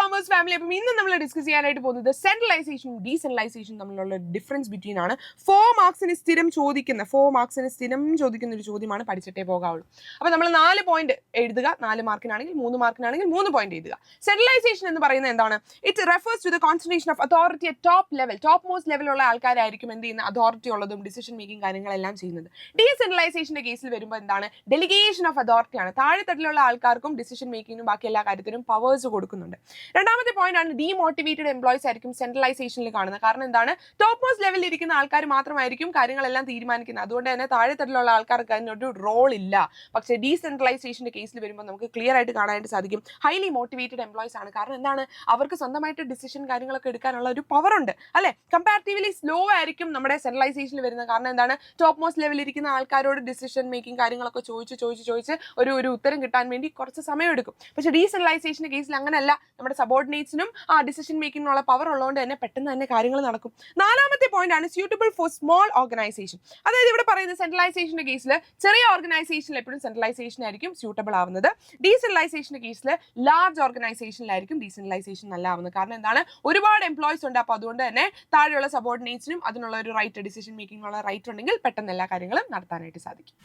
Commerce family. അപ്പം ഇന്ന് നമ്മൾ ഡിസ്കസ് ചെയ്യാനായിട്ട് പോകുന്നത് സെൻട്രലൈസേഷനും ഡീസെൻട്രലൈസേഷനും തമ്മിലുള്ള ഡിഫറൻസ് ബിറ്റ്വീൻ ആണ്. 4 മാർക്സിന് സ്ഥിരം ചോദിക്കുന്ന ഒരു ചോദ്യമാണ്, പഠിച്ചിട്ടേ പോകാവുള്ളൂ. അപ്പോൾ നമ്മൾ 4 പോയിന്റ് എഴുതുക, 4 മാർക്കിനാണെങ്കിൽ 3 മാർക്കിനാണെങ്കിൽ 3 പോയിന്റ് എഴുതുക. സെൻട്രലൈസേഷൻ എന്ന് പറയുന്നത് എന്താണ്? It refers to the concentration of authority at top most ലെവലുള്ള ആൾക്കാരായിരിക്കും എന്ത് ചെയ്യുന്ന അതോറിറ്റി ഉള്ളതും ഡിസിഷൻ മേക്കിംഗ് കാര്യങ്ങളെല്ലാം ചെയ്യുന്നത്. ഡീസെൻട്രലൈസേഷന്റെ കേസിൽ വരുമ്പോൾ എന്താണ്? ഡെലിഗേഷൻ ഓഫ് അതോറിറ്റി ആണ്. താഴെത്തട്ടിലുള്ള ആൾക്കാർക്കും ഡിസിഷൻ മേക്കിങ്ങിനും ബാക്കി എല്ലാ കാര്യത്തിനും പവേഴ്സ് കൊടുക്കുന്നുണ്ട്. രണ്ടാമത്തെ പോയിന്റ് ആണ് ഡീമോട്ടിവേറ്റഡ് എംപ്ലോയീസ് ആയിരിക്കും സെൻട്രലൈസേഷനിൽ കാണുന്നത്. കാരണം എന്താണ്? ടോപ്പ് മോസ്റ്റ് ലെവലിൽ ഇരിക്കുന്ന ആൾക്കാർ മാത്രമായിരിക്കും കാര്യങ്ങളെല്ലാം തീരുമാനിക്കുന്നത്. അതുകൊണ്ട് തന്നെ താഴെത്തട്ടിലുള്ള ആൾക്കാർക്ക് അതിനൊരു റോൾ ഇല്ല. പക്ഷേ ഡീസെൻട്രലൈസേഷന്റെ കേസിൽ വരുമ്പോൾ നമുക്ക് ക്ലിയർ ആയിട്ട് കാണാനായിട്ട് സാധിക്കും ഹൈലി മോട്ടിവേറ്റഡ് എംപ്ലോയീസ് ആണ്. കാരണം എന്താണ്? അവർക്ക് സ്വന്തമായിട്ട് ഡിസിഷൻ കാര്യങ്ങളൊക്കെ എടുക്കാനുള്ള ഒരു പവർ ഉണ്ട് അല്ലെ. കമ്പാരിറ്റീവ്ലി സ്ലോ ആയിരിക്കും നമ്മുടെ സെൻട്രലൈസേഷനിൽ വരുന്നത്. കാരണം എന്താണ്? ടോപ്പ് മോസ്റ്റ് ലെവലിൽ ഇരിക്കുന്ന ആൾക്കാരോട് ഡിസിഷൻ മേക്കിംഗ് കാര്യങ്ങളൊക്കെ ചോദിച്ച് ഒരു ഉത്തരം കിട്ടാൻ വേണ്ടി കുറച്ച് സമയം എടുക്കും. പക്ഷേ ഡീസെൻട്രലൈസേഷന്റെ കേസിൽ അങ്ങനെയല്ല. നമ്മുടെ സബോർഡിനേറ്റ്സിനും ആ ഡിസിഷൻ മേക്കിങ്ങിനുള്ള പവർ ഉള്ളതുകൊണ്ട് തന്നെ പെട്ടെന്ന് തന്നെ കാര്യങ്ങൾ നടക്കും. നാലാമത്തെ പോയിന്റ് ആണ് സ്യൂട്ടബിൾ ഫോർ സ്മോൾ ഓർഗനൈസേഷൻ. അതായത് ഇവിടെ പറയുന്നത് സെൻട്രലൈസേഷന്റെ കേസിൽ ചെറിയ ഓർഗനൈസേഷനിൽ എപ്പോഴും സെൻട്രലൈസേഷൻ ആയിരിക്കും സ്യൂട്ടബിൾ ആവുന്നത്. ഡീസെൻട്രലൈസേഷന്റെ കേസിൽ ലാർജ് ഓർഗനൈസേഷനിലായിരിക്കും ഡീസെൻട്രലൈസേഷൻ നല്ല ആവുന്നത്. കാരണം എന്താണ്? ഒരുപാട് എംപ്ലോയീസ് ഉണ്ട്. അപ്പോൾ അതുകൊണ്ട് തന്നെ താഴെയുള്ള സബോർഡിനേറ്റ്സിനും അതിനുള്ള ഒരു റൈറ്റ്, ഡിസിഷൻ മേക്കിങ്ങിനുള്ള റൈറ്റ് ഉണ്ടെങ്കിൽ പെട്ടെന്ന് എല്ലാ കാര്യങ്ങളും നടത്താനായിട്ട് സാധിക്കും.